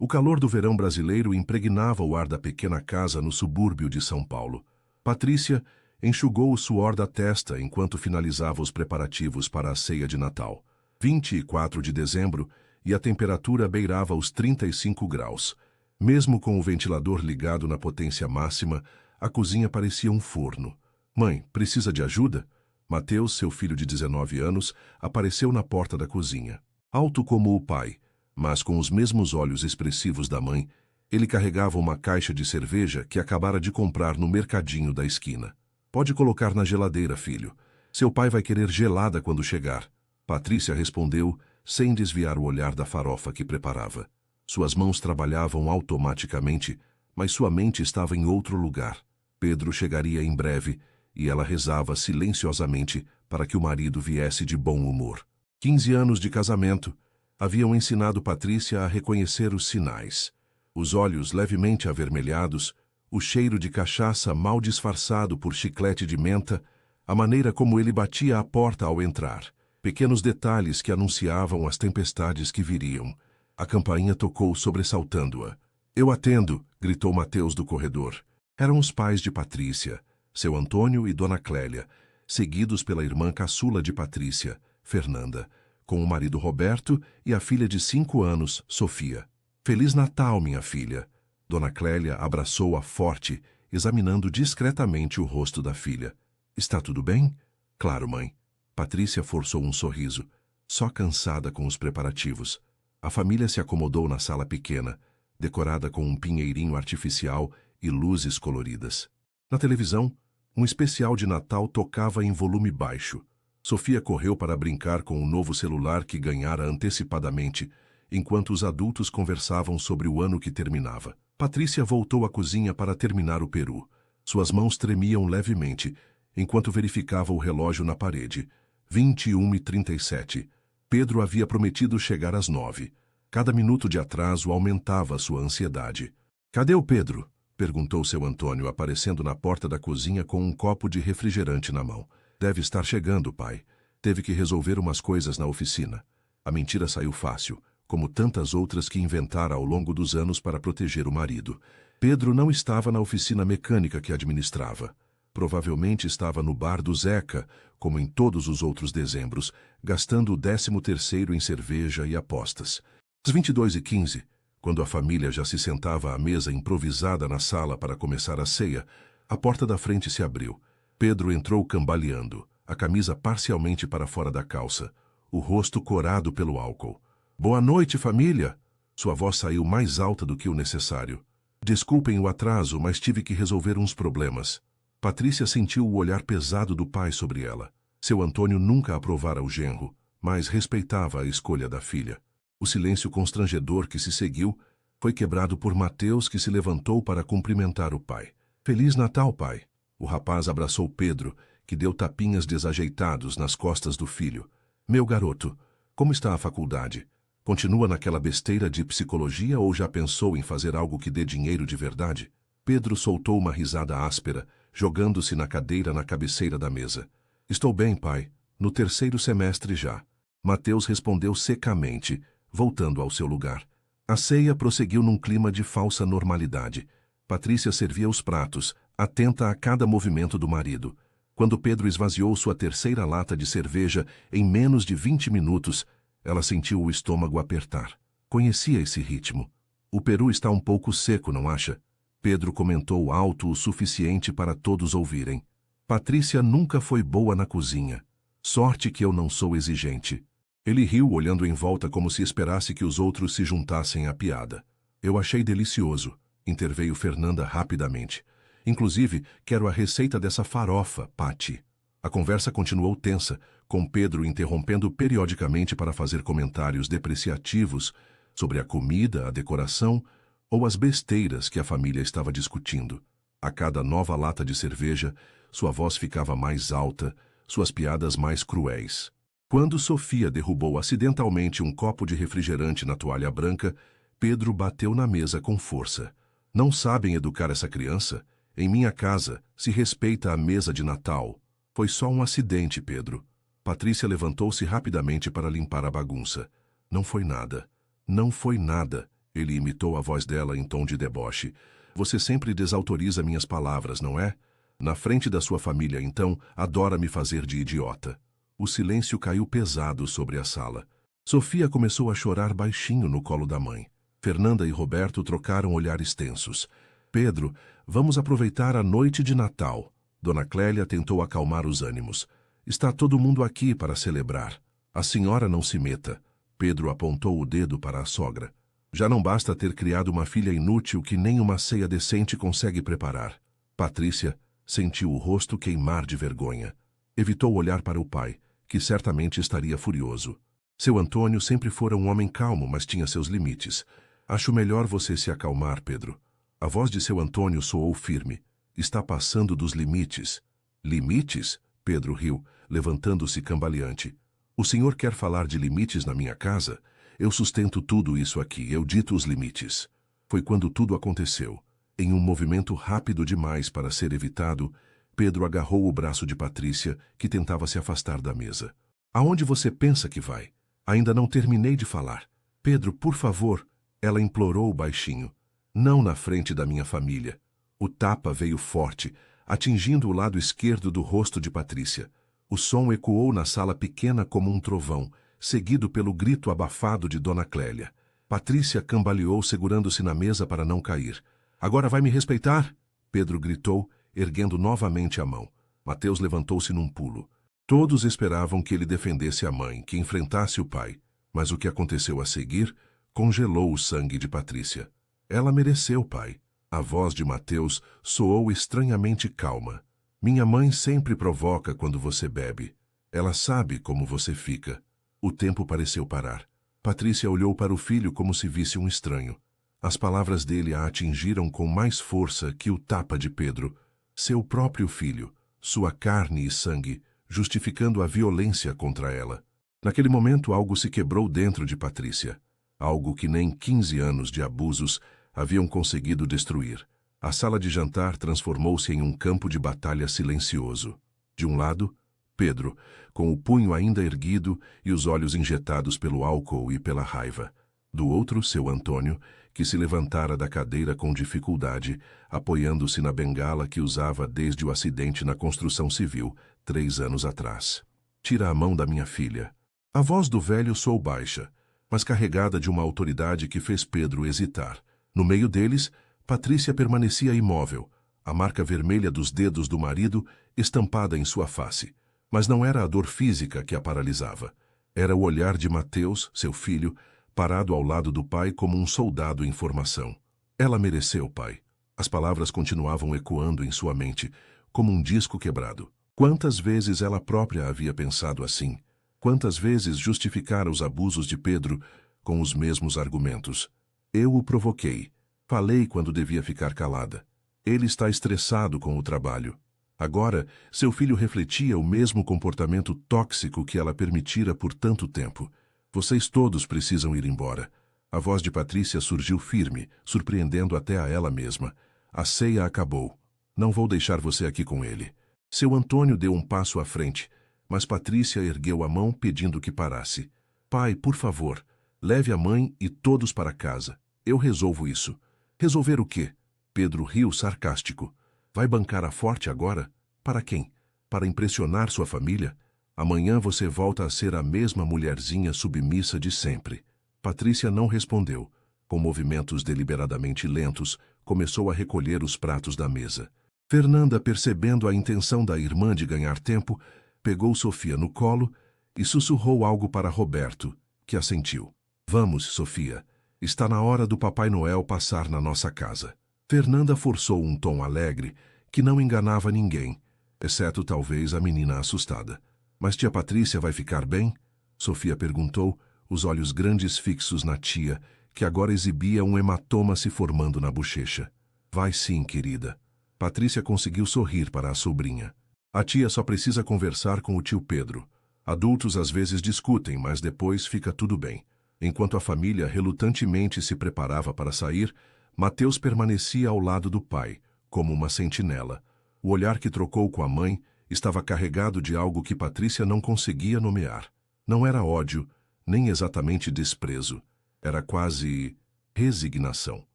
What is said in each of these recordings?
O calor do verão brasileiro impregnava o ar da pequena casa no subúrbio de São Paulo. Patrícia enxugou o suor da testa enquanto finalizava os preparativos para a ceia de Natal. 24 de dezembro, e a temperatura beirava os 35 graus. Mesmo com o ventilador ligado na potência máxima, a cozinha parecia um forno. Mãe, precisa de ajuda? Mateus, seu filho de 19 anos, apareceu na porta da cozinha. Alto como o pai, mas com os mesmos olhos expressivos da mãe, ele carregava uma caixa de cerveja que acabara de comprar no mercadinho da esquina. Pode colocar na geladeira, filho. Seu pai vai querer gelada quando chegar. Patrícia respondeu, sem desviar o olhar da farofa que preparava. Suas mãos trabalhavam automaticamente, mas sua mente estava em outro lugar. Pedro chegaria em breve, e ela rezava silenciosamente para que o marido viesse de bom humor. 15 anos de casamento haviam ensinado Patrícia a reconhecer os sinais. Os olhos levemente avermelhados, o cheiro de cachaça mal disfarçado por chiclete de menta, a maneira como ele batia a porta ao entrar. Pequenos detalhes que anunciavam as tempestades que viriam. A campainha tocou sobressaltando-a. Eu atendo, gritou Mateus do corredor. Eram os pais de Patrícia, seu Antônio e Dona Clélia, seguidos pela irmã caçula de Patrícia, Fernanda, com o marido Roberto e a filha de 5 anos, Sofia. Feliz Natal, minha filha. Dona Clélia abraçou-a forte, examinando discretamente o rosto da filha. Está tudo bem? Claro, mãe. Patrícia forçou um sorriso, só cansada com os preparativos. A família se acomodou na sala pequena, decorada com um pinheirinho artificial e luzes coloridas. Na televisão, um especial de Natal tocava em volume baixo. Sofia correu para brincar com o novo celular que ganhara antecipadamente, enquanto os adultos conversavam sobre o ano que terminava. Patrícia voltou à cozinha para terminar o peru. Suas mãos tremiam levemente, enquanto verificava o relógio na parede. 21h37. Pedro havia prometido chegar às 9. Cada minuto de atraso aumentava sua ansiedade. Cadê o Pedro? Perguntou seu Antônio, aparecendo na porta da cozinha com um copo de refrigerante na mão. Deve estar chegando, pai. Teve que resolver umas coisas na oficina. A mentira saiu fácil, como tantas outras que inventara ao longo dos anos para proteger o marido. Pedro não estava na oficina mecânica que administrava. Provavelmente estava no bar do Zeca, como em todos os outros dezembros, gastando o 13º em cerveja e apostas. Às 22h15, quando a família já se sentava à mesa improvisada na sala para começar a ceia, a porta da frente se abriu. Pedro entrou cambaleando, a camisa parcialmente para fora da calça, o rosto corado pelo álcool. Boa noite, família! Sua voz saiu mais alta do que o necessário. Desculpem o atraso, mas tive que resolver uns problemas. Patrícia sentiu o olhar pesado do pai sobre ela. Seu Antônio nunca aprovara o genro, mas respeitava a escolha da filha. O silêncio constrangedor que se seguiu foi quebrado por Mateus, que se levantou para cumprimentar o pai. Feliz Natal, pai! O rapaz abraçou Pedro, que deu tapinhas desajeitados nas costas do filho. Meu garoto, como está a faculdade? Continua naquela besteira de psicologia ou já pensou em fazer algo que dê dinheiro de verdade? Pedro soltou uma risada áspera, jogando-se na cadeira na cabeceira da mesa. Estou bem, pai. No 3º semestre já. Mateus respondeu secamente, voltando ao seu lugar. A ceia prosseguiu num clima de falsa normalidade. Patrícia servia os pratos, atenta a cada movimento do marido. Quando Pedro esvaziou sua 3ª lata de cerveja em menos de 20 minutos, ela sentiu o estômago apertar. Conhecia esse ritmo. O peru está um pouco seco, não acha? Pedro comentou alto o suficiente para todos ouvirem. Patrícia nunca foi boa na cozinha. Sorte que eu não sou exigente. Ele riu, olhando em volta como se esperasse que os outros se juntassem à piada. Eu achei delicioso, interveio Fernanda rapidamente. Inclusive, quero a receita dessa farofa, Pati. A conversa continuou tensa, com Pedro interrompendo periodicamente para fazer comentários depreciativos sobre a comida, a decoração ou as besteiras que a família estava discutindo. A cada nova lata de cerveja, sua voz ficava mais alta, suas piadas mais cruéis. Quando Sofia derrubou acidentalmente um copo de refrigerante na toalha branca, Pedro bateu na mesa com força. Não sabem educar essa criança? Em minha casa, se respeita a mesa de Natal. Foi só um acidente, Pedro. Patrícia levantou-se rapidamente para limpar a bagunça. Não foi nada. Não foi nada. Ele imitou a voz dela em tom de deboche. Você sempre desautoriza minhas palavras, não é? Na frente da sua família, então, adora me fazer de idiota. O silêncio caiu pesado sobre a sala. Sofia começou a chorar baixinho no colo da mãe. Fernanda e Roberto trocaram olhares tensos. Pedro, vamos aproveitar a noite de Natal. Dona Clélia tentou acalmar os ânimos. Está todo mundo aqui para celebrar. A senhora não se meta. Pedro apontou o dedo para a sogra. Já não basta ter criado uma filha inútil que nem uma ceia decente consegue preparar. Patrícia sentiu o rosto queimar de vergonha. Evitou olhar para o pai, que certamente estaria furioso. Seu Antônio sempre fora um homem calmo, mas tinha seus limites. Acho melhor você se acalmar, Pedro. A voz de seu Antônio soou firme. Está passando dos limites. Limites? Pedro riu, levantando-se cambaleante. O senhor quer falar de limites na minha casa? Eu sustento tudo isso aqui, eu dito os limites. Foi quando tudo aconteceu. Em um movimento rápido demais para ser evitado, Pedro agarrou o braço de Patrícia, que tentava se afastar da mesa. Aonde você pensa que vai? Ainda não terminei de falar. Pedro, por favor, ela implorou baixinho. Não na frente da minha família. O tapa veio forte, atingindo o lado esquerdo do rosto de Patrícia. O som ecoou na sala pequena como um trovão, seguido pelo grito abafado de Dona Clélia. Patrícia cambaleou segurando-se na mesa para não cair. Agora vai me respeitar? Pedro gritou, erguendo novamente a mão. Mateus levantou-se num pulo. Todos esperavam que ele defendesse a mãe, que enfrentasse o pai. Mas o que aconteceu a seguir congelou o sangue de Patrícia. Ela mereceu, pai. A voz de Mateus soou estranhamente calma. Minha mãe sempre provoca quando você bebe. Ela sabe como você fica. O tempo pareceu parar. Patrícia olhou para o filho como se visse um estranho. As palavras dele a atingiram com mais força que o tapa de Pedro. Seu próprio filho, sua carne e sangue, justificando a violência contra ela. Naquele momento algo se quebrou dentro de Patrícia. Algo que nem 15 anos de abusos haviam conseguido destruir. A sala de jantar transformou-se em um campo de batalha silencioso. De um lado, Pedro, com o punho ainda erguido e os olhos injetados pelo álcool e pela raiva. Do outro, seu Antônio, que se levantara da cadeira com dificuldade, apoiando-se na bengala que usava desde o acidente na construção civil, 3 anos atrás. Tira a mão da minha filha. A voz do velho soou baixa, mas carregada de uma autoridade que fez Pedro hesitar. No meio deles, Patrícia permanecia imóvel, a marca vermelha dos dedos do marido estampada em sua face. Mas não era a dor física que a paralisava. Era o olhar de Mateus, seu filho, parado ao lado do pai como um soldado em formação. Ela mereceu, pai. As palavras continuavam ecoando em sua mente, como um disco quebrado. Quantas vezes ela própria havia pensado assim? Quantas vezes justificara os abusos de Pedro com os mesmos argumentos? Eu o provoquei. Falei quando devia ficar calada. Ele está estressado com o trabalho. Agora, seu filho refletia o mesmo comportamento tóxico que ela permitira por tanto tempo. Vocês todos precisam ir embora. A voz de Patrícia surgiu firme, surpreendendo até a ela mesma. A ceia acabou. Não vou deixar você aqui com ele. Seu Antônio deu um passo à frente, mas Patrícia ergueu a mão pedindo que parasse. Pai, por favor, leve a mãe e todos para casa. Eu resolvo isso. Resolver o quê? Pedro riu sarcástico. Vai bancar a forte agora? Para quem? Para impressionar sua família? Amanhã você volta a ser a mesma mulherzinha submissa de sempre. Patrícia não respondeu. Com movimentos deliberadamente lentos, começou a recolher os pratos da mesa. Fernanda, percebendo a intenção da irmã de ganhar tempo, pegou Sofia no colo e sussurrou algo para Roberto, que assentiu. Vamos, Sofia. Está na hora do Papai Noel passar na nossa casa. Fernanda forçou um tom alegre que não enganava ninguém, exceto talvez a menina assustada. Mas tia Patrícia vai ficar bem? Sofia perguntou, os olhos grandes fixos na tia, que agora exibia um hematoma se formando na bochecha. Vai sim, querida. Patrícia conseguiu sorrir para a sobrinha. A tia só precisa conversar com o tio Pedro. Adultos às vezes discutem, mas depois fica tudo bem. Enquanto a família relutantemente se preparava para sair, Mateus permanecia ao lado do pai, como uma sentinela. O olhar que trocou com a mãe estava carregado de algo que Patrícia não conseguia nomear. Não era ódio, nem exatamente desprezo. Era quase resignação.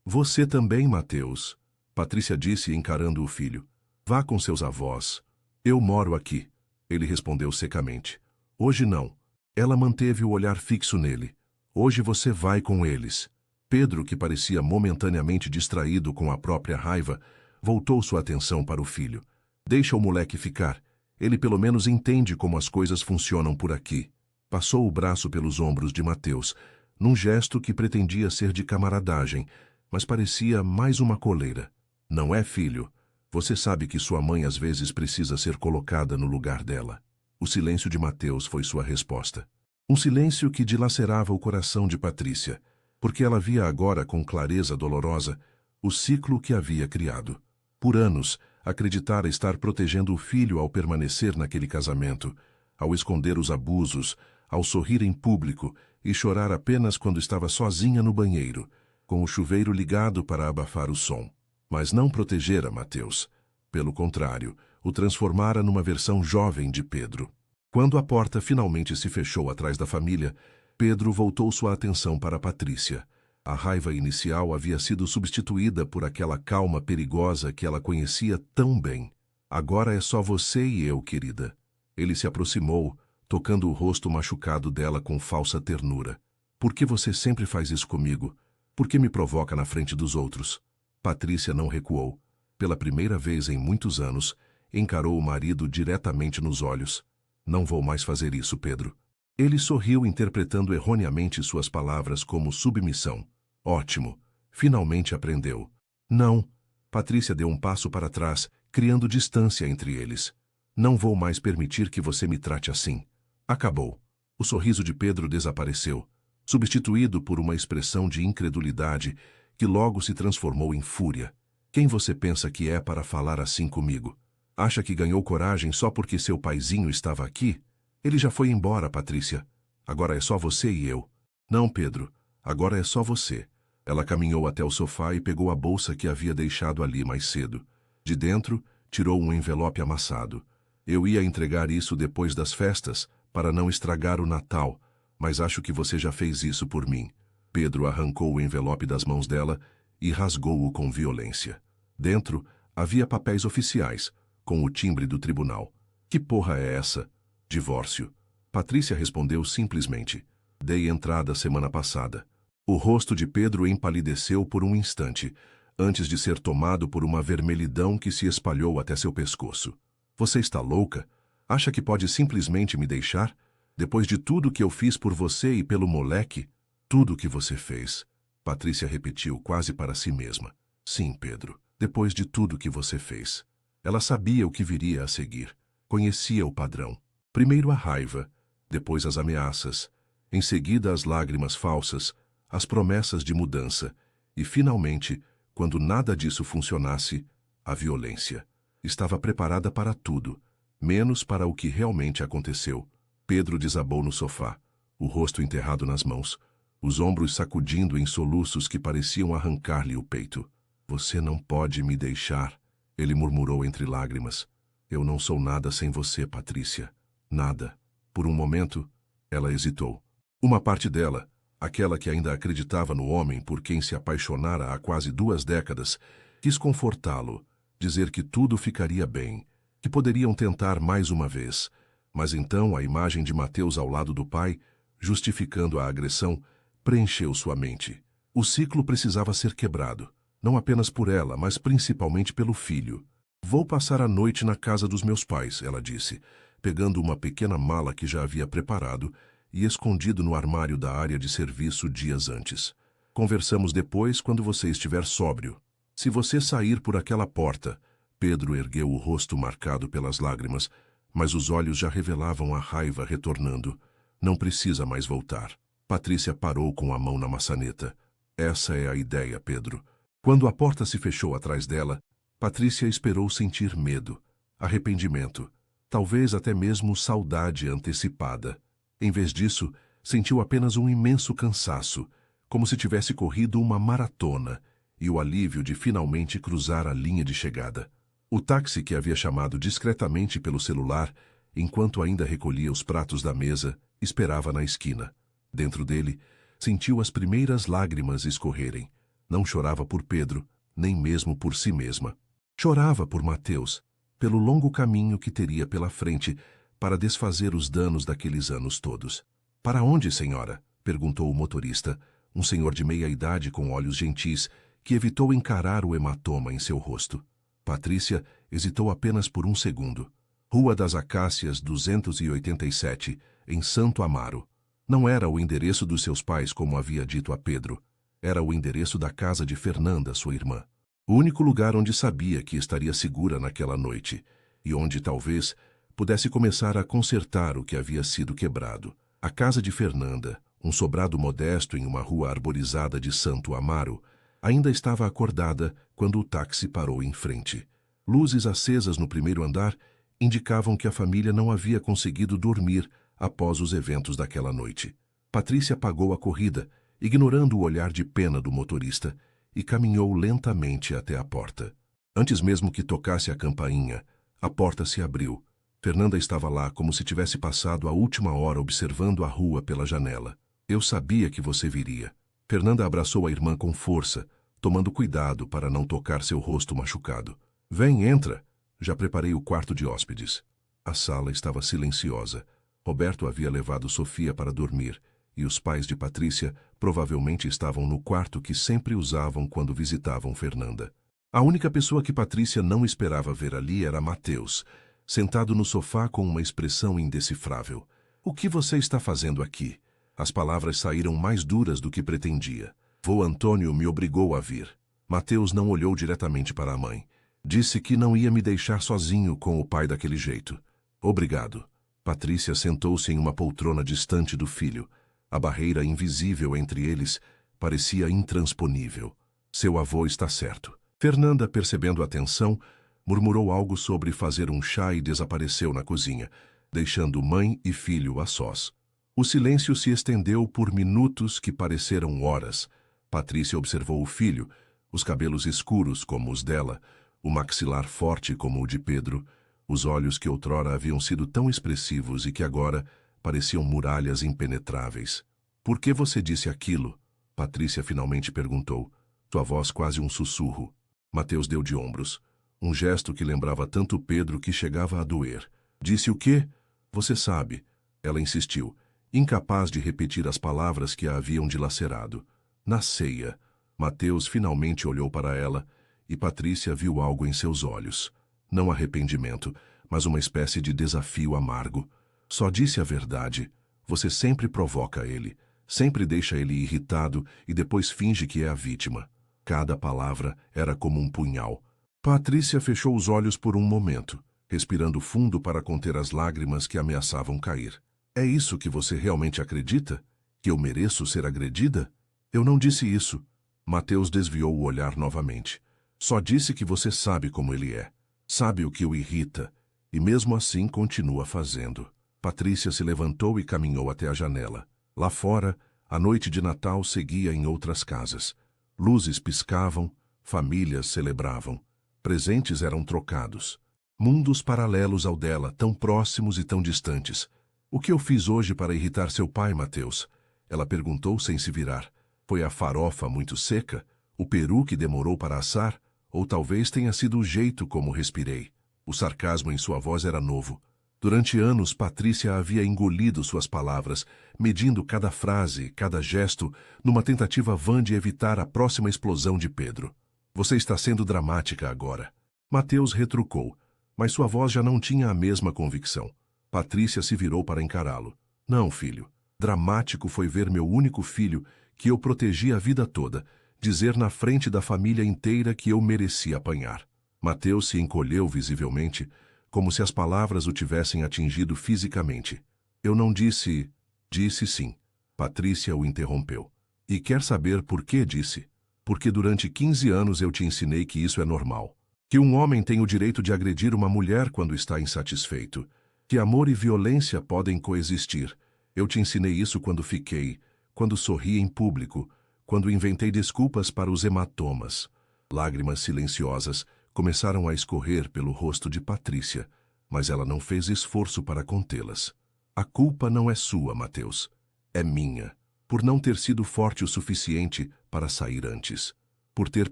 Você também, Mateus, Patrícia disse encarando o filho. Vá com seus avós. Eu moro aqui. Ele respondeu secamente. Hoje não. Ela manteve o olhar fixo nele. Hoje você vai com eles. Pedro, que parecia momentaneamente distraído com a própria raiva, voltou sua atenção para o filho. Deixa o moleque ficar. Ele pelo menos entende como as coisas funcionam por aqui. Passou o braço pelos ombros de Mateus, num gesto que pretendia ser de camaradagem, mas parecia mais uma coleira. Não é, filho? Você sabe que sua mãe às vezes precisa ser colocada no lugar dela. O silêncio de Mateus foi sua resposta. Um silêncio que dilacerava o coração de Patrícia, porque ela via agora com clareza dolorosa o ciclo que havia criado. Por anos, acreditara estar protegendo o filho ao permanecer naquele casamento, ao esconder os abusos, ao sorrir em público e chorar apenas quando estava sozinha no banheiro, com o chuveiro ligado para abafar o som. Mas não protegera Mateus. Pelo contrário, o transformara numa versão jovem de Pedro. Quando a porta finalmente se fechou atrás da família, Pedro voltou sua atenção para Patrícia. A raiva inicial havia sido substituída por aquela calma perigosa que ela conhecia tão bem. Agora é só você e eu, querida. Ele se aproximou, tocando o rosto machucado dela com falsa ternura. Por que você sempre faz isso comigo? Por que me provoca na frente dos outros? Patrícia não recuou. Pela primeira vez em muitos anos, encarou o marido diretamente nos olhos. Não vou mais fazer isso, Pedro. Ele sorriu, interpretando erroneamente suas palavras como submissão. Ótimo. Finalmente aprendeu. Não. Patrícia deu um passo para trás, criando distância entre eles. Não vou mais permitir que você me trate assim. Acabou. O sorriso de Pedro desapareceu, substituído por uma expressão de incredulidade que logo se transformou em fúria. Quem você pensa que é para falar assim comigo? Acha que ganhou coragem só porque seu paizinho estava aqui? Ele já foi embora, Patrícia. Agora é só você e eu. Não, Pedro. Agora é só você. Ela caminhou até o sofá e pegou a bolsa que havia deixado ali mais cedo. De dentro, tirou um envelope amassado. Eu ia entregar isso depois das festas, para não estragar o Natal, mas acho que você já fez isso por mim. Pedro arrancou o envelope das mãos dela e rasgou-o com violência. Dentro, havia papéis oficiais, com o timbre do tribunal. Que porra é essa? Divórcio. Patrícia respondeu simplesmente. Dei entrada semana passada. O rosto de Pedro empalideceu por um instante, antes de ser tomado por uma vermelhidão que se espalhou até seu pescoço. Você está louca? Acha que pode simplesmente me deixar? Depois de tudo que eu fiz por você e pelo moleque? Tudo o que você fez. Patrícia repetiu quase para si mesma. Sim, Pedro, depois de tudo que você fez. Ela sabia o que viria a seguir. Conhecia o padrão. Primeiro a raiva, depois as ameaças, em seguida as lágrimas falsas, as promessas de mudança e, finalmente, quando nada disso funcionasse, a violência. Estava preparada para tudo, menos para o que realmente aconteceu. Pedro desabou no sofá, o rosto enterrado nas mãos, os ombros sacudindo em soluços que pareciam arrancar-lhe o peito. Você não pode me deixar, ele murmurou entre lágrimas. Eu não sou nada sem você, Patrícia. Nada. Por um momento, ela hesitou. Uma parte dela, aquela que ainda acreditava no homem por quem se apaixonara há quase 2 décadas, quis confortá-lo, dizer que tudo ficaria bem, que poderiam tentar mais uma vez. Mas então a imagem de Mateus ao lado do pai, justificando a agressão, preencheu sua mente. O ciclo precisava ser quebrado, não apenas por ela, mas principalmente pelo filho. Vou passar a noite na casa dos meus pais, ela disse, pegando uma pequena mala que já havia preparado e escondido no armário da área de serviço dias antes. Conversamos depois quando você estiver sóbrio. Se você sair por aquela porta... Pedro ergueu o rosto marcado pelas lágrimas, mas os olhos já revelavam a raiva retornando. Não precisa mais voltar. Patrícia parou com a mão na maçaneta. Essa é a ideia, Pedro. Quando a porta se fechou atrás dela, Patrícia esperou sentir medo, arrependimento, talvez até mesmo saudade antecipada. Em vez disso, sentiu apenas um imenso cansaço, como se tivesse corrido uma maratona, e o alívio de finalmente cruzar a linha de chegada. O táxi que havia chamado discretamente pelo celular, enquanto ainda recolhia os pratos da mesa, esperava na esquina. Dentro dele, Sentiu as primeiras lágrimas escorrerem. Não chorava por Pedro, nem mesmo por si mesma. Chorava por Mateus, pelo longo caminho que teria pela frente para desfazer os danos daqueles anos todos. Para onde, senhora? Perguntou o motorista, um senhor de meia idade com olhos gentis, que evitou encarar o hematoma em seu rosto. Patrícia hesitou apenas por um segundo. Rua das Acácias 287, em Santo Amaro. Não era o endereço dos seus pais como havia dito a Pedro. Era o endereço da casa de Fernanda, sua irmã. O único lugar onde sabia que estaria segura naquela noite, e onde talvez pudesse começar a consertar o que havia sido quebrado. A casa de Fernanda, um sobrado modesto em uma rua arborizada de Santo Amaro, ainda estava acordada quando o táxi parou em frente. Luzes acesas no primeiro andar indicavam que a família não havia conseguido dormir após os eventos daquela noite. Patrícia pagou a corrida, ignorando o olhar de pena do motorista, e caminhou lentamente até a porta. Antes mesmo que tocasse a campainha, a porta se abriu. Fernanda estava lá como se tivesse passado a última hora observando a rua pela janela. Eu sabia que você viria. Fernanda abraçou a irmã com força, tomando cuidado para não tocar seu rosto machucado. Vem, entra. Já preparei o quarto de hóspedes. A sala estava silenciosa. Roberto havia levado Sofia para dormir, e os pais de Patrícia provavelmente estavam no quarto que sempre usavam quando visitavam Fernanda. A única pessoa que Patrícia não esperava ver ali era Mateus, sentado no sofá com uma expressão indecifrável. O que você está fazendo aqui? As palavras saíram mais duras do que pretendia. Vô Antônio me obrigou a vir. Mateus não olhou diretamente para a mãe. Disse que não ia me deixar sozinho com o pai daquele jeito. Obrigado. Patrícia sentou-se em uma poltrona distante do filho. A barreira invisível entre eles parecia intransponível. Seu avô está certo. Fernanda, percebendo a tensão, murmurou algo sobre fazer um chá e desapareceu na cozinha, deixando mãe e filho a sós. O silêncio se estendeu por minutos que pareceram horas. Patrícia observou o filho, os cabelos escuros como os dela, o maxilar forte como o de Pedro, os olhos que outrora haviam sido tão expressivos e que agora pareciam muralhas impenetráveis. Por que você disse aquilo? Patrícia finalmente perguntou, sua voz quase um sussurro. Mateus deu de ombros, um gesto que lembrava tanto Pedro que chegava a doer. Disse o quê? Você sabe. Ela insistiu, incapaz de repetir as palavras que a haviam dilacerado. Na ceia. Mateus finalmente olhou para ela e Patrícia viu algo em seus olhos. Não arrependimento, mas uma espécie de desafio amargo. Só disse a verdade. Você sempre provoca ele, sempre deixa ele irritado e depois finge que é a vítima. Cada palavra era como um punhal. Patrícia fechou os olhos por um momento, respirando fundo para conter as lágrimas que ameaçavam cair. É isso que você realmente acredita? Que eu mereço ser agredida? Eu não disse isso. Mateus desviou o olhar novamente. Só disse que você sabe como ele é. Sabe o que o irrita. E mesmo assim continua fazendo. Patrícia se levantou e caminhou até a janela. Lá fora, a noite de Natal seguia em outras casas. Luzes piscavam, famílias celebravam. Presentes eram trocados. Mundos paralelos ao dela, tão próximos e tão distantes. O que eu fiz hoje para irritar seu pai, Mateus? Ela perguntou sem se virar. Foi a farofa muito seca? O peru que demorou para assar? Ou talvez tenha sido o jeito como respirei. O sarcasmo em sua voz era novo. Durante anos, Patrícia havia engolido suas palavras, medindo cada frase, cada gesto, numa tentativa vã de evitar a próxima explosão de Pedro. Você está sendo dramática agora. Mateus retrucou, mas sua voz já não tinha a mesma convicção. Patrícia se virou para encará-lo. Não, filho. Dramático foi ver meu único filho, que eu protegi a vida toda, dizer na frente da família inteira que eu merecia apanhar. Mateus se encolheu visivelmente, como se as palavras o tivessem atingido fisicamente. Eu não disse... Disse sim. Patrícia o interrompeu. E quer saber por que disse? Porque durante 15 anos eu te ensinei que isso é normal. Que um homem tem o direito de agredir uma mulher quando está insatisfeito. Que amor e violência podem coexistir. Eu te ensinei isso quando sorri em público, quando inventei desculpas para os hematomas. Lágrimas silenciosas começaram a escorrer pelo rosto de Patrícia, mas ela não fez esforço para contê-las. A culpa não é sua, Mateus. É minha. por não ter sido forte o suficiente para sair antes, por ter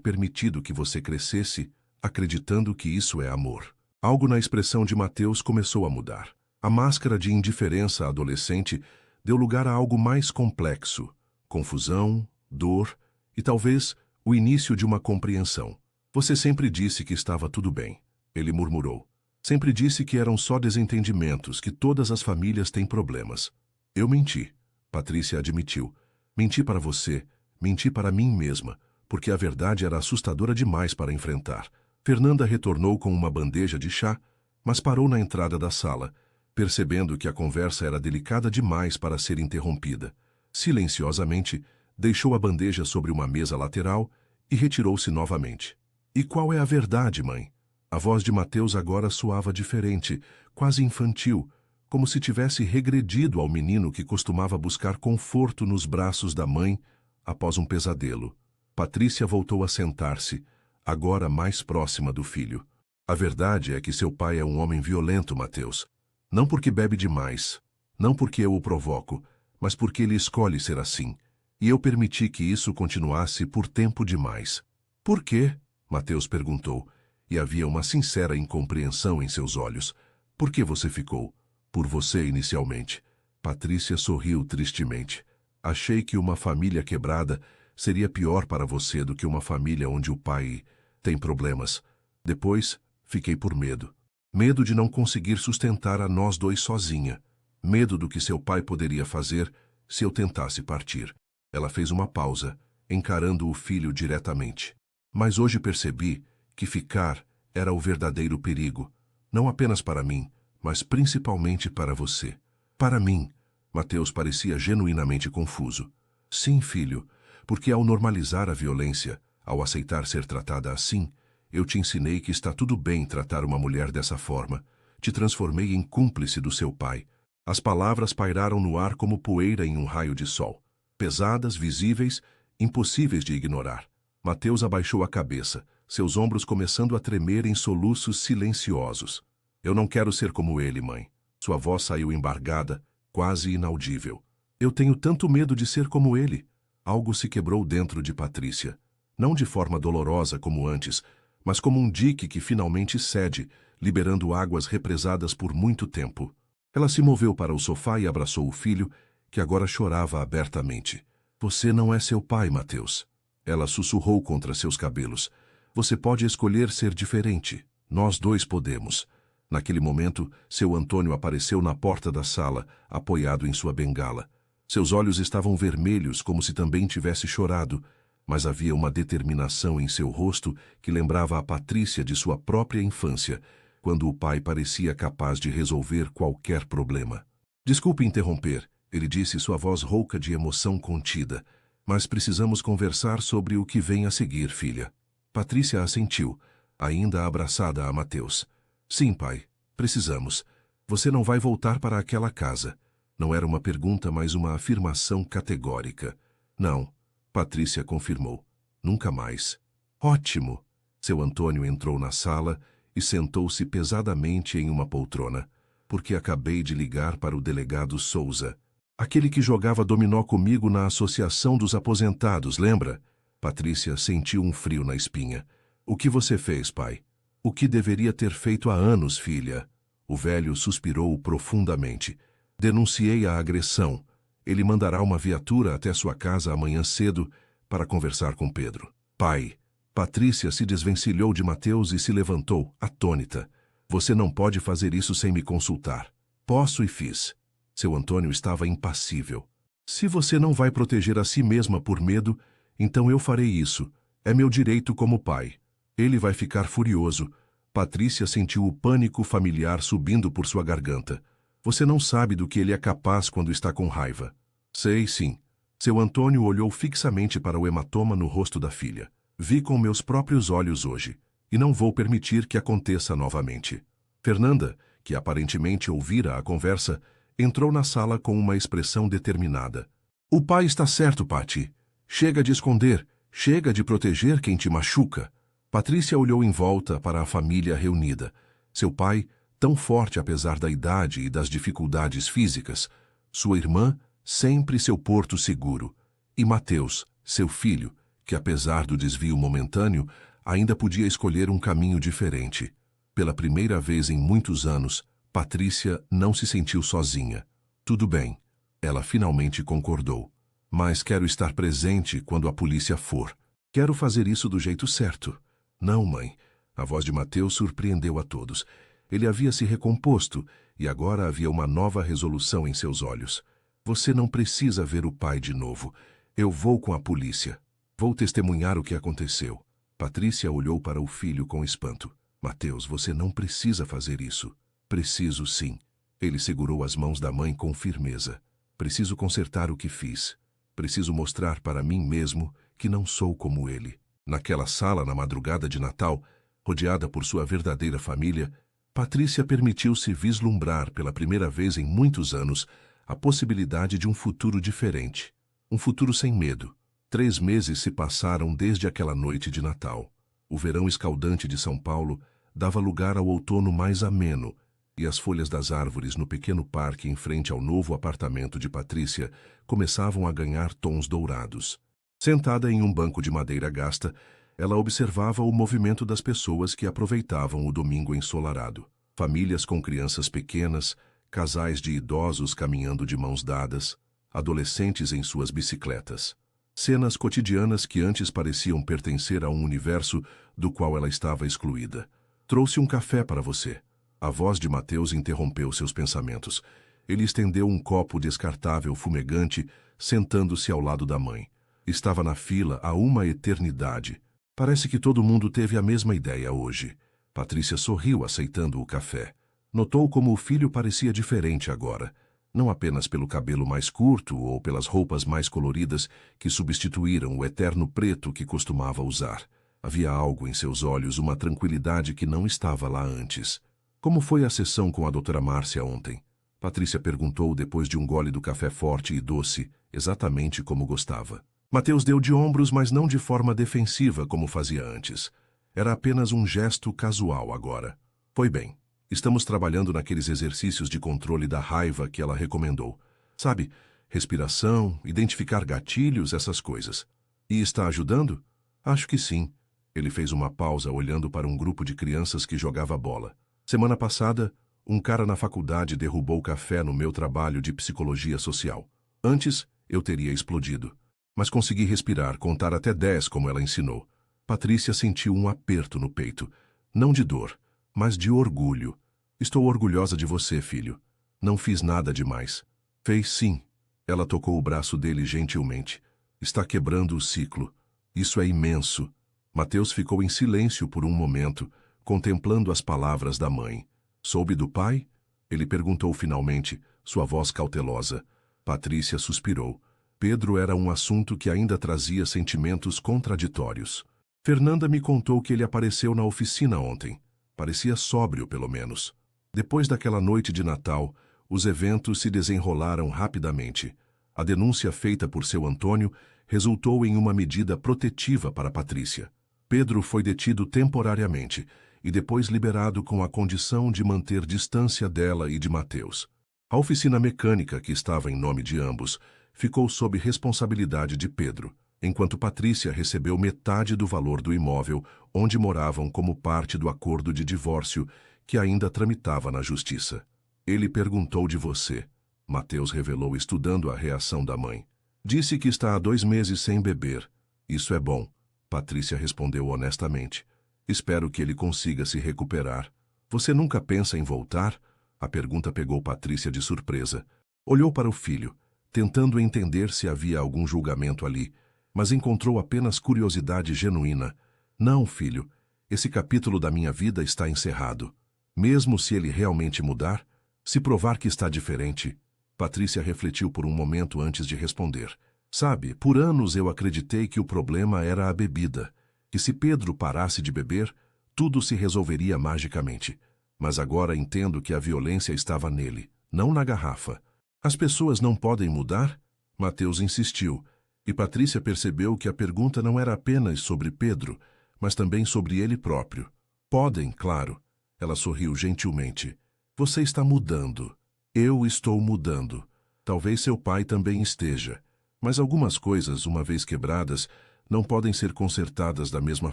permitido que você crescesse, acreditando que isso é amor. Algo na expressão de Mateus começou a mudar. A máscara de indiferença adolescente deu lugar a algo mais complexo: confusão, dor e talvez o início de uma compreensão. Você sempre disse que estava tudo bem, ele murmurou. Sempre disse que eram só desentendimentos, que todas as famílias têm problemas. Eu menti, Patrícia admitiu. Menti para você, menti para mim mesma, porque a verdade era assustadora demais para enfrentar. Fernanda retornou com uma bandeja de chá, mas parou na entrada da sala, percebendo que a conversa era delicada demais para ser interrompida. Silenciosamente, deixou a bandeja sobre uma mesa lateral e retirou-se novamente. E qual é a verdade, mãe? A voz de Mateus agora soava diferente, quase infantil, como se tivesse regredido ao menino que costumava buscar conforto nos braços da mãe após um pesadelo. Patrícia voltou a sentar-se, agora mais próxima do filho. A verdade é que seu pai é um homem violento, Mateus. Não porque bebe demais, não porque eu o provoco, mas porque ele escolhe ser assim. E eu permiti que isso continuasse por tempo demais. Por quê? Mateus perguntou, e havia uma sincera incompreensão em seus olhos. Por que você ficou? Por você inicialmente. Patrícia sorriu tristemente. Achei que uma família quebrada seria pior para você do que uma família onde o pai tem problemas. Depois, fiquei por medo. Medo de não conseguir sustentar a nós dois sozinha. Medo do que seu pai poderia fazer se eu tentasse partir. Ela fez uma pausa, encarando o filho diretamente. Mas hoje percebi que ficar era o verdadeiro perigo. Não apenas para mim, mas principalmente para você. Para mim. Mateus parecia genuinamente confuso. Sim, filho, porque ao normalizar a violência, ao aceitar ser tratada assim, eu te ensinei que está tudo bem tratar uma mulher dessa forma. Te transformei em cúmplice do seu pai. As palavras pairaram no ar como poeira em um raio de sol. Pesadas, visíveis, impossíveis de ignorar. Mateus abaixou a cabeça, seus ombros começando a tremer em soluços silenciosos. Eu não quero ser como ele, mãe. Sua voz saiu embargada, quase inaudível. Eu tenho tanto medo de ser como ele. Algo se quebrou dentro de Patrícia. Não de forma dolorosa como antes, mas como um dique que finalmente cede, liberando águas represadas por muito tempo. Ela se moveu para o sofá e abraçou o filho, que agora chorava abertamente. Você não é seu pai, Mateus. Ela sussurrou contra seus cabelos. Você pode escolher ser diferente. Nós dois podemos. Naquele momento, seu Antônio apareceu na porta da sala, apoiado em sua bengala. Seus olhos estavam vermelhos, como se também tivesse chorado, mas havia uma determinação em seu rosto que lembrava a Patrícia de sua própria infância, quando o pai parecia capaz de resolver qualquer problema. Desculpe interromper, ele disse, sua voz rouca de emoção contida, mas precisamos conversar sobre o que vem a seguir, filha. Patrícia assentiu, ainda abraçada a Mateus. Sim, pai, precisamos. Você não vai voltar para aquela casa. Não era uma pergunta, mas uma afirmação categórica. Não, Patrícia confirmou. Nunca mais. Ótimo! Seu Antônio entrou na sala e sentou-se pesadamente em uma poltrona, porque acabei de ligar para o delegado Souza. Aquele que jogava dominó comigo na Associação dos Aposentados, lembra? Patrícia sentiu um frio na espinha. O que você fez, pai? O que deveria ter feito há anos, filha? O velho suspirou profundamente. Denunciei a agressão. Ele mandará uma viatura até sua casa amanhã cedo para conversar com Pedro. Pai, Patrícia se desvencilhou de Mateus e se levantou, atônita. Você não pode fazer isso sem me consultar. Posso e fiz. Seu Antônio estava impassível. Se você não vai proteger a si mesma por medo, então eu farei isso. É meu direito como pai. Ele vai ficar furioso. Patrícia sentiu o pânico familiar subindo por sua garganta. Você não sabe do que ele é capaz quando está com raiva. Sei, sim. Seu Antônio olhou fixamente para o hematoma no rosto da filha. Vi com meus próprios olhos hoje, e não vou permitir que aconteça novamente. Fernanda, que aparentemente ouvira a conversa, entrou na sala com uma expressão determinada. O pai está certo, Pati. Chega de esconder, chega de proteger quem te machuca. Patrícia olhou em volta para a família reunida. Seu pai, tão forte apesar da idade e das dificuldades físicas. Sua irmã, sempre seu porto seguro. E Mateus, seu filho, que apesar do desvio momentâneo, ainda podia escolher um caminho diferente. Pela primeira vez em muitos anos, Patrícia não se sentiu sozinha. Tudo bem, ela finalmente concordou. Mas quero estar presente quando a polícia for. Quero fazer isso do jeito certo. Não, mãe. A voz de Mateus surpreendeu a todos. Ele havia se recomposto e agora havia uma nova resolução em seus olhos. Você não precisa ver o pai de novo. Eu vou com a polícia. Vou testemunhar o que aconteceu. Patrícia olhou para o filho com espanto. Mateus, você não precisa fazer isso. Preciso sim. Ele segurou as mãos da mãe com firmeza. Preciso consertar o que fiz. Preciso mostrar para mim mesmo que não sou como ele. Naquela sala, na madrugada de Natal, rodeada por sua verdadeira família, Patrícia permitiu-se vislumbrar pela primeira vez em muitos anos a possibilidade de um futuro diferente. Um futuro sem medo. 3 meses se passaram desde aquela noite de Natal. O verão escaldante de São Paulo dava lugar ao outono mais ameno, e as folhas das árvores no pequeno parque em frente ao novo apartamento de Patrícia começavam a ganhar tons dourados. Sentada em um banco de madeira gasta, ela observava o movimento das pessoas que aproveitavam o domingo ensolarado. Famílias com crianças pequenas, casais de idosos caminhando de mãos dadas, adolescentes em suas bicicletas. Cenas cotidianas que antes pareciam pertencer a um universo do qual ela estava excluída. Trouxe um café para você. A voz de Mateus interrompeu seus pensamentos. Ele estendeu um copo descartável fumegante, sentando-se ao lado da mãe. Estava na fila há uma eternidade. Parece que todo mundo teve a mesma ideia hoje. Patrícia sorriu aceitando o café. Notou como o filho parecia diferente agora. Não apenas pelo cabelo mais curto ou pelas roupas mais coloridas que substituíram o eterno preto que costumava usar. Havia algo em seus olhos, uma tranquilidade que não estava lá antes. Como foi a sessão com a doutora Márcia ontem? Patrícia perguntou depois de um gole do café forte e doce, exatamente como gostava. Mateus deu de ombros, mas não de forma defensiva como fazia antes. Era apenas um gesto casual agora. Foi bem. Estamos trabalhando naqueles exercícios de controle da raiva que ela recomendou. Sabe, respiração, identificar gatilhos, essas coisas. E está ajudando? Acho que sim. Ele fez uma pausa olhando para um grupo de crianças que jogava bola. Semana passada, um cara na faculdade derrubou café no meu trabalho de psicologia social. Antes, eu teria explodido. Mas consegui respirar, contar até 10 como ela ensinou. Patrícia sentiu um aperto no peito. Não de dor, mas de orgulho. Estou orgulhosa de você, filho. Não fiz nada demais. Fez sim. Ela tocou o braço dele gentilmente. Está quebrando o ciclo. Isso é imenso. Mateus ficou em silêncio por um momento, contemplando as palavras da mãe. Soube do pai? Ele perguntou finalmente, sua voz cautelosa. Patrícia suspirou. Pedro era um assunto que ainda trazia sentimentos contraditórios. Fernanda me contou que ele apareceu na oficina ontem. Parecia sóbrio, pelo menos. Depois daquela noite de Natal, os eventos se desenrolaram rapidamente. A denúncia feita por seu Antônio resultou em uma medida protetiva para Patrícia. Pedro foi detido temporariamente e depois liberado com a condição de manter distância dela e de Mateus. A oficina mecânica, que estava em nome de ambos, ficou sob responsabilidade de Pedro, enquanto Patrícia recebeu metade do valor do imóvel onde moravam como parte do acordo de divórcio que ainda tramitava na justiça. Ele perguntou de você. Mateus revelou estudando a reação da mãe. Disse que está há 2 meses sem beber. Isso é bom. Patrícia respondeu honestamente. Espero que ele consiga se recuperar. Você nunca pensa em voltar? A pergunta pegou Patrícia de surpresa. Olhou para o filho, tentando entender se havia algum julgamento ali, mas encontrou apenas curiosidade genuína. Não, filho, esse capítulo da minha vida está encerrado. Mesmo se ele realmente mudar, se provar que está diferente. Patrícia refletiu por um momento antes de responder. Sabe, por anos eu acreditei que o problema era a bebida, que se Pedro parasse de beber, tudo se resolveria magicamente. Mas agora entendo que a violência estava nele, não na garrafa. As pessoas não podem mudar? Mateus insistiu, e Patrícia percebeu que a pergunta não era apenas sobre Pedro, mas também sobre ele próprio. Podem, claro. Ela sorriu gentilmente. Você está mudando. Eu estou mudando. Talvez seu pai também esteja. Mas algumas coisas, uma vez quebradas, não podem ser consertadas da mesma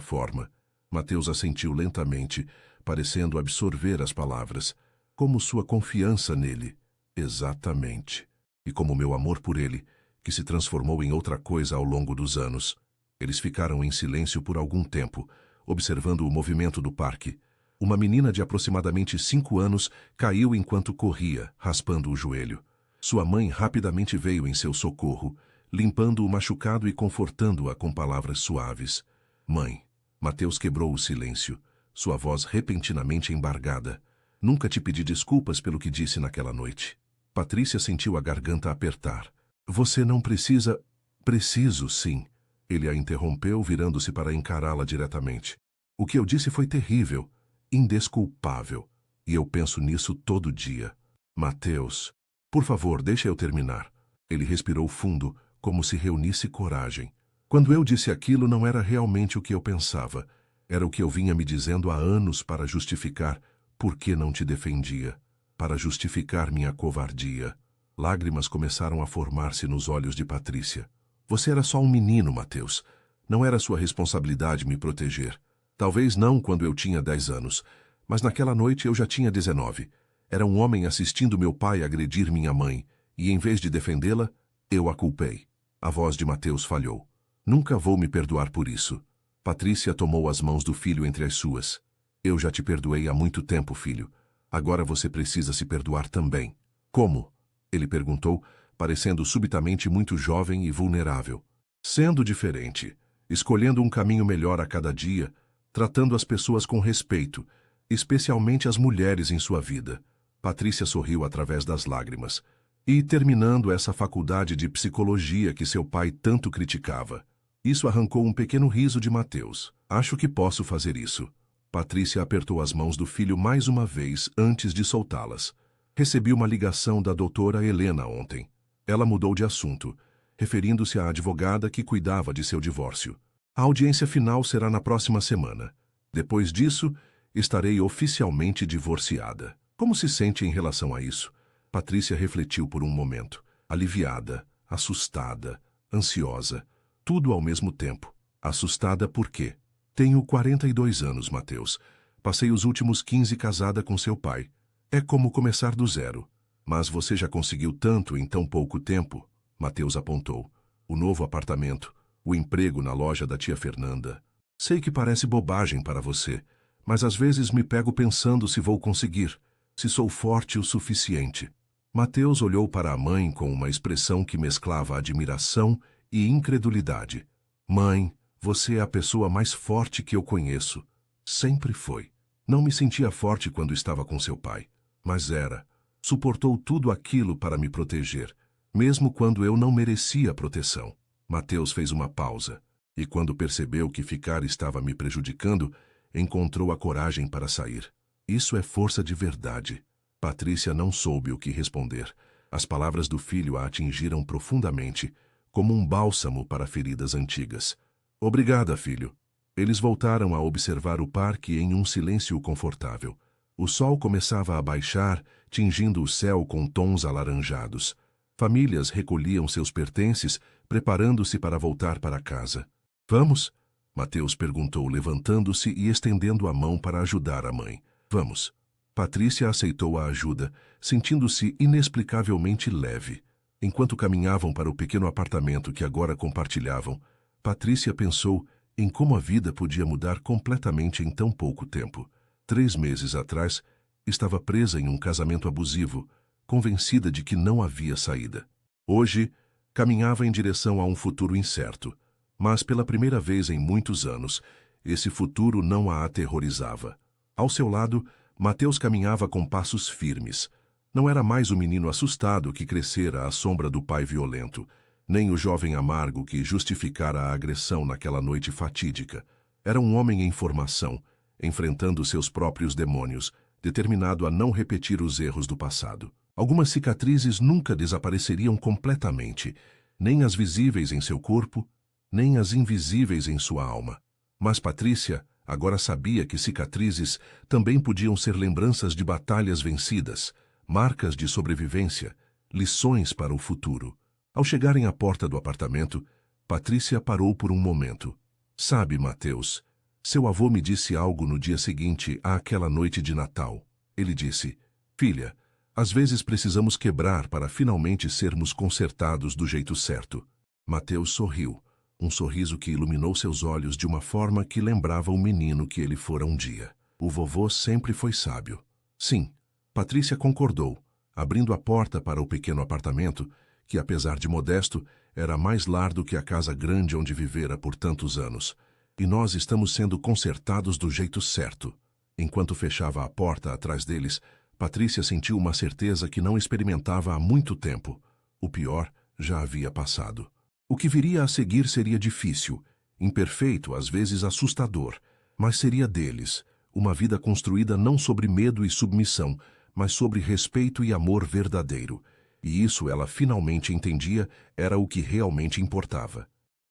forma. Mateus assentiu lentamente, parecendo absorver as palavras. Como sua confiança nele. Exatamente. E como meu amor por ele, que se transformou em outra coisa ao longo dos anos. Eles ficaram em silêncio por algum tempo, observando o movimento do parque. Uma menina de aproximadamente 5 anos caiu enquanto corria, raspando o joelho. Sua mãe rapidamente veio em seu socorro, limpando o machucado e confortando-a com palavras suaves. Mãe. Mateus quebrou o silêncio, sua voz repentinamente embargada. Nunca te pedi desculpas pelo que disse naquela noite. Patrícia sentiu a garganta apertar. Você não precisa... Preciso, sim. Ele a interrompeu, virando-se para encará-la diretamente. O que eu disse foi terrível, indesculpável. E eu penso nisso todo dia. Mateus, por favor, deixa eu terminar. Ele respirou fundo, como se reunisse coragem. Quando eu disse aquilo, não era realmente o que eu pensava. Era o que eu vinha me dizendo há anos para justificar por que não te defendia. Para justificar minha covardia. Lágrimas começaram a formar-se nos olhos de Patrícia. Você era só um menino, Mateus. Não era sua responsabilidade me proteger. Talvez não quando eu tinha 10 anos, mas naquela noite eu já tinha 19. Era um homem assistindo meu pai agredir minha mãe, e em vez de defendê-la, eu a culpei. A voz de Mateus falhou. Nunca vou me perdoar por isso. Patrícia tomou as mãos do filho entre as suas. Eu já te perdoei há muito tempo, filho. Agora você precisa se perdoar também. Como? Ele perguntou, parecendo subitamente muito jovem e vulnerável. Sendo diferente, escolhendo um caminho melhor a cada dia, tratando as pessoas com respeito, especialmente as mulheres em sua vida. Patrícia sorriu através das lágrimas. E terminando essa faculdade de psicologia que seu pai tanto criticava. Isso arrancou um pequeno riso de Mateus. Acho que posso fazer isso. Patrícia apertou as mãos do filho mais uma vez antes de soltá-las. Recebi uma ligação da doutora Helena ontem. Ela mudou de assunto, referindo-se à advogada que cuidava de seu divórcio. A audiência final será na próxima semana. Depois disso, estarei oficialmente divorciada. Como se sente em relação a isso? Patrícia refletiu por um momento, aliviada, assustada, ansiosa, tudo ao mesmo tempo. Assustada por quê? Tenho 42 anos, Mateus. Passei os últimos 15 casada com seu pai. É como começar do zero. Mas você já conseguiu tanto em tão pouco tempo, Mateus apontou. O novo apartamento, o emprego na loja da tia Fernanda. Sei que parece bobagem para você, mas às vezes me pego pensando se vou conseguir, se sou forte o suficiente. Mateus olhou para a mãe com uma expressão que mesclava admiração e incredulidade. Mãe, você é a pessoa mais forte que eu conheço. Sempre foi. Não me sentia forte quando estava com seu pai, mas era. Suportou tudo aquilo para me proteger, mesmo quando eu não merecia proteção. Mateus fez uma pausa, e quando percebeu que ficar estava me prejudicando, encontrou a coragem para sair. Isso é força de verdade. Patrícia não soube o que responder. As palavras do filho a atingiram profundamente, como um bálsamo para feridas antigas. Obrigada, filho. Eles voltaram a observar o parque em um silêncio confortável. O sol começava a baixar, tingindo o céu com tons alaranjados. Famílias recolhiam seus pertences, preparando-se para voltar para casa. Vamos? Mateus perguntou, levantando-se e estendendo a mão para ajudar a mãe. Vamos. Patrícia aceitou a ajuda, sentindo-se inexplicavelmente leve. Enquanto caminhavam para o pequeno apartamento que agora compartilhavam, Patrícia pensou em como a vida podia mudar completamente em tão pouco tempo. 3 meses atrás, estava presa em um casamento abusivo, convencida de que não havia saída. Hoje, caminhava em direção a um futuro incerto, mas pela primeira vez em muitos anos, esse futuro não a aterrorizava. Ao seu lado, Mateus caminhava com passos firmes. Não era mais o menino assustado que crescera à sombra do pai violento, nem o jovem amargo que justificara a agressão naquela noite fatídica. Era um homem em formação, enfrentando seus próprios demônios, determinado a não repetir os erros do passado. Algumas cicatrizes nunca desapareceriam completamente, nem as visíveis em seu corpo, nem as invisíveis em sua alma. Mas Patrícia agora sabia que cicatrizes também podiam ser lembranças de batalhas vencidas, marcas de sobrevivência, lições para o futuro. Ao chegarem à porta do apartamento, Patrícia parou por um momento. Sabe, Mateus, seu avô me disse algo no dia seguinte àquela noite de Natal. Ele disse: filha, às vezes precisamos quebrar para finalmente sermos consertados do jeito certo. Mateus sorriu, um sorriso que iluminou seus olhos de uma forma que lembrava o menino que ele fora um dia. O vovô sempre foi sábio. Sim, Patrícia concordou, abrindo a porta para o pequeno apartamento, que, apesar de modesto, era mais lar do que a casa grande onde vivera por tantos anos. E nós estamos sendo consertados do jeito certo. Enquanto fechava a porta atrás deles, Patrícia sentiu uma certeza que não experimentava há muito tempo. O pior já havia passado. O que viria a seguir seria difícil, imperfeito, às vezes assustador, mas seria deles, uma vida construída não sobre medo e submissão, mas sobre respeito e amor verdadeiro. E isso ela finalmente entendia era o que realmente importava.